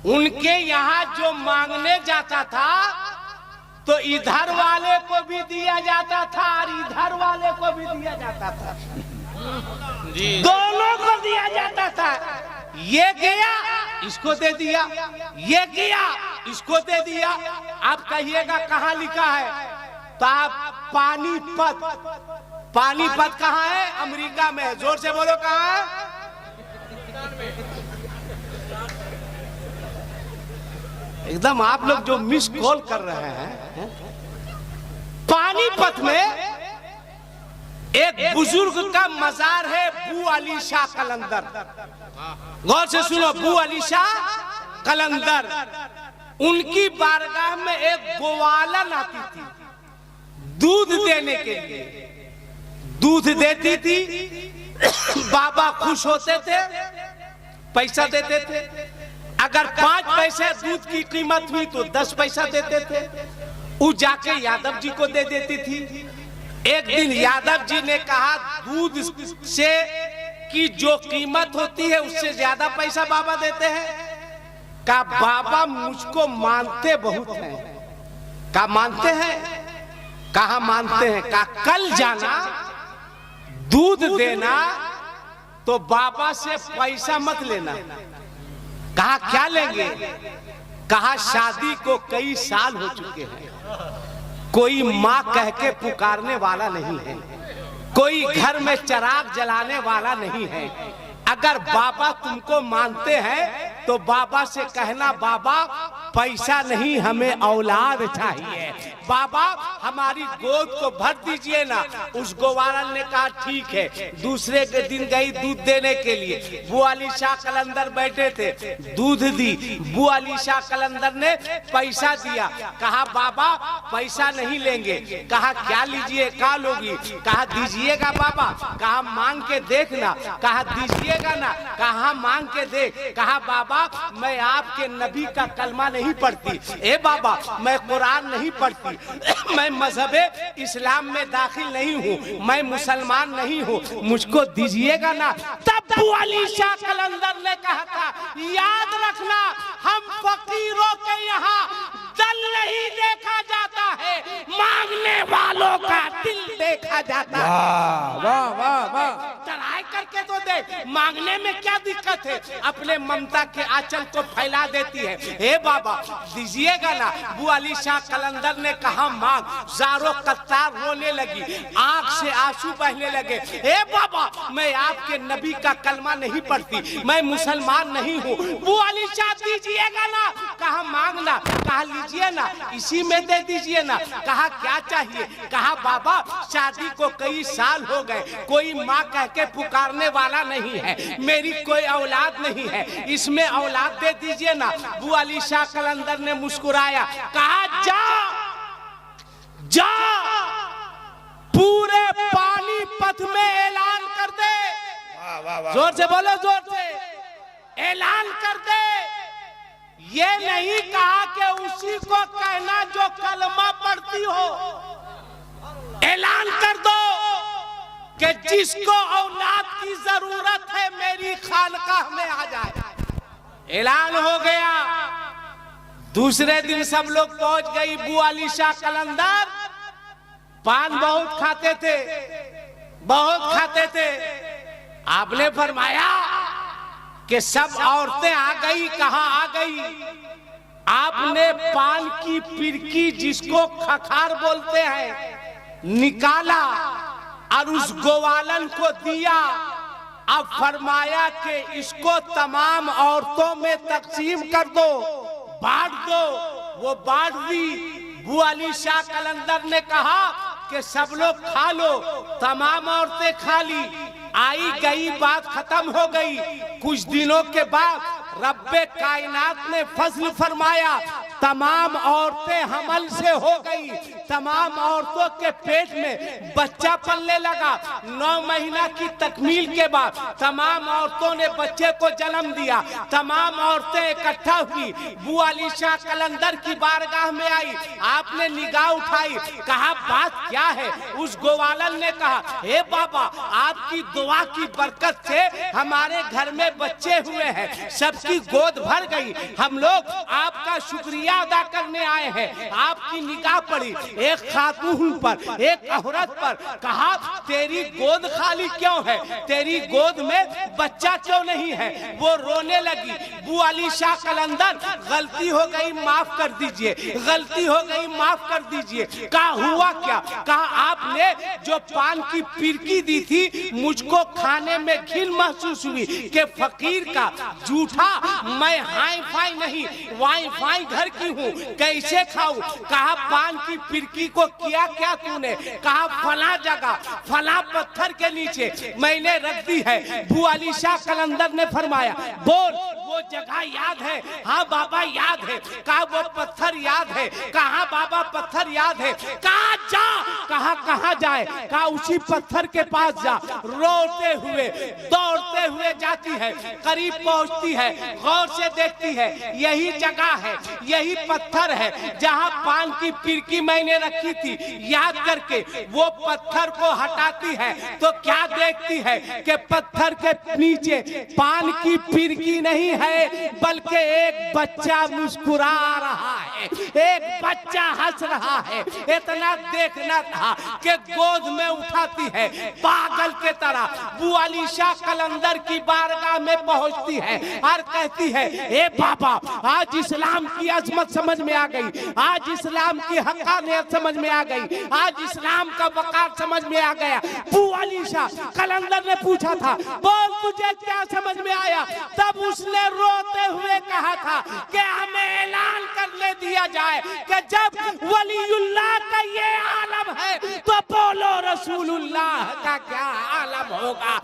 उनके यहाँ जो मांगने जाता था तो इधर वाले को भी दिया जाता था और इधर वाले को भी दिया जाता था, दोनों को दिया जाता था। ये गया इसको दे दिया, ये गया इसको दे दिया। आप कहिएगा कहाँ लिखा है, तो आप पानीपत, पानीपत कहाँ है? अमेरिका में है। जोर से बोलो कहाँ है? एकदम आप लोग जो मिस कॉल कर रहे हैं। पानीपत में एक बुजुर्ग का मजार है, बू अली शाह कलंदर। गौर से सुनो, बू अली शाह कलंदर। उनकी बारगाह में एक गोवालन आती थी दूध देने के लिए, दूध देती थी। बाबा खुश होते थे, पैसा देते थे। अगर 5 पैसे दूध की कीमत हुई तो 10 पैसा देते थे। वो जाके यादव जी को दे देती थी। एक दिन यादव जी ने कहा, दूध से की जो कीमत होती है उससे ज्यादा पैसा बाबा देते हैं। कहा बाबा मुझको मानते बहुत हैं। कहा मानते हैं? कहा मानते हैं? कहा कल जाना दूध देना तो बाबा से पैसा मत लेना। कहा क्या लेंगे? कहा शादी को कई साल हो चुके हैं, कोई माँ कह के पुकारने वाला नहीं है, कोई घर में चिराग जलाने वाला नहीं है। अगर बाबा तुमको मानते हैं तो बाबा से कहना, बाबा पैसा नहीं हमें औलाद चाहिए, बाबा हमारी गोद को भर दीजिए ना। उस गोवालन ने कहा ठीक है। दूसरे के दिन गई दूध देने के लिए, बू अली शाह कलंदर बैठे थे, दूध दी। बू अली शाह कलंदर ने पैसा दिया। कहा बाबा पैसा नहीं लेंगे। कहा क्या लीजिए, क्या लोगी? कहा दीजिएगा बाबा। कहा मांग के देखना। कहा दीजिएगा ना। कहा मांग के देख। कहा बाबा मैं आपके नबी का कलमा नहीं पढ़ती, ए बाबा मैं कुरान नहीं पढ़ती, मैं मजहबे इस्लाम में दाखिल नहीं हूँ, मैं मुसलमान नहीं हूँ, मुझको दीजिएगा ना। तब बू अली शाह कलंदर ने कहा था, याद रखना हम फकीरों के यहाँ दल नहीं देखा जाता है, मांगने वालों का दिल देखा जाता है। वाह वाह वाह। चढ़ाई करके तो दे, मांगने में क्या दिक्कत है? अपने ममता के आंचल को फैला देती है। हे बाबा दीजिएगा ना। बू अली शाह कलंदर ने कहा मांग। जारो कत्तार रोने लगी, आंख से आंसू बहने लगे। हे बाबा मैं आपके नबी का कलमा नहीं पढ़ती, मैं मुसलमान नहीं हूँ। बू अली शाह दीजिएगा ना। कहा मांगना। कहा लीजिए ना, इसी में दे दीजिए ना। कहा क्या चाहिए? कहा बाबा शादी को कई साल हो गए, कोई माँ कह के पुकारने वाला नहीं है, मेरी कोई औलाद नहीं है, इसमें औलाद दे दीजिए ना। बू अली शाह कलंदर ने मुस्कुराया। कहा जा जा पूरे पानीपत में ऐलान कर दे। जोर से बोलो, जोर से ऐलान कर दे। ये नहीं कहा कि उसी को कहना जो कलमा पढ़ती हो। ऐलान कर दो कि जिसको औलाद की जरूरत है मेरी खानकाह में आ जाए। ऐलान हो गया। दूसरे दिन सब लोग पहुंच गई। बू अली शाह कलंदर पान बहुत खाते थे, बहुत खाते थे। आपने फरमाया कि सब औरतें आ गई। कहाँ आ गई? आपने पान की पिरकी, जिसको खखार बोलते हैं, निकाला और उस गोवालन को दिया। अब फरमाया कि इसको तमाम औरतों में तकसीम कर दो, बांट दो। वो बांट दी। बू अली शाह कलंदर ने कहा कि सब लोग खा लो। तमाम औरतें खा ली। आई गई बात खत्म हो गई। कुछ दिनों के बाद रब्बे कायनात ने फजल फरमाया, तमाम औरतें हमल से हो गई, तमाम औरतों के पेट में बच्चा पलने लगा। 9 महीना की तकमील के बाद तमाम औरतों ने बच्चे को जन्म दिया। तमाम औरतें इकट्ठा हुई, बुआ अली शाह कलंदर की बारगाह में आई। आपने निगाह उठाई, कहा बात क्या है? उस ग्वालन ने कहा, हे बाबा, आपकी दुआ की बरकत से हमारे घर में बच्चे हुए हैं, सबकी गोद भर गई। हम लोग आपका शुक्रिया अदा करने आए हैं। आपकी निगाह पड़ी एक खातून पर, एक औरत पर। कहा तेरी गोद खाली क्यों है? तेरी गोद में बच्चा क्यों नहीं है? वो रोने लगी। बुआ अली शाह कलंदर, गलती हो गई, माफ कर दीजिए, गलती हो गई, माफ कर दीजिए। कहा हुआ क्या? कहा आपने जो पान की पिरकी दी थी, मुझको खाने में घिन महसूस हुई कि फकीर का जूठा, मैं हाई फाई नहीं वाई फाई घर की हूँ, कैसे खाऊं? कहा पान की पिरकी को किया क्या तूने? कहा फला जगह, फला पत्थर के नीचे मैंने रख दी है। बुआ अली शाह कलंदर ने फरमाया, बोल वो जगह याद है? हाँ बाबा याद है। कहा वो पत्थर याद है? कहा बाबा पत्थर याद है। कहा जा। कहा कहाँ जाए? कहा उसी पत्थर के पास जा। रोते हुए दौड़ते हुए जाती है, करीब पहुंचती है, गौर से देखती है, यही जगह है, यही पत्थर है जहाँ पान की पिरकी मैंने रखी थी। याद करके वो पत्थर को हटाती है तो क्या देखती है कि पत्थर के नीचे पान की पिरकी नहीं है, बल्कि एक बच्चा मुस्कुरा रहा है, एक बच्चा हंस रहा है। इतना देखना था कि गोद में उठाती है, पागल के तरह बुआ अली शाह कलंदर की बारगाह में पहुंचती है और कहती है, ए बाबा, आज इस्लाम की अजमत समझ में आ गई, आज इस्लाम की हक़ानियत समझ में आ गई, आज इस्लाम का वक़ार समझ में आ गया। बुआ अली शाह कलंदर ने पूछा था, बोल तुझे क्या समझ में आया? तब उसने रोते हुए कहा था कि हमें ऐलान करने दिया जाए कि जब वलीउल्लाह का ये आलम है तो बोलो रसूलुल्लाह का क्या आलम होगा।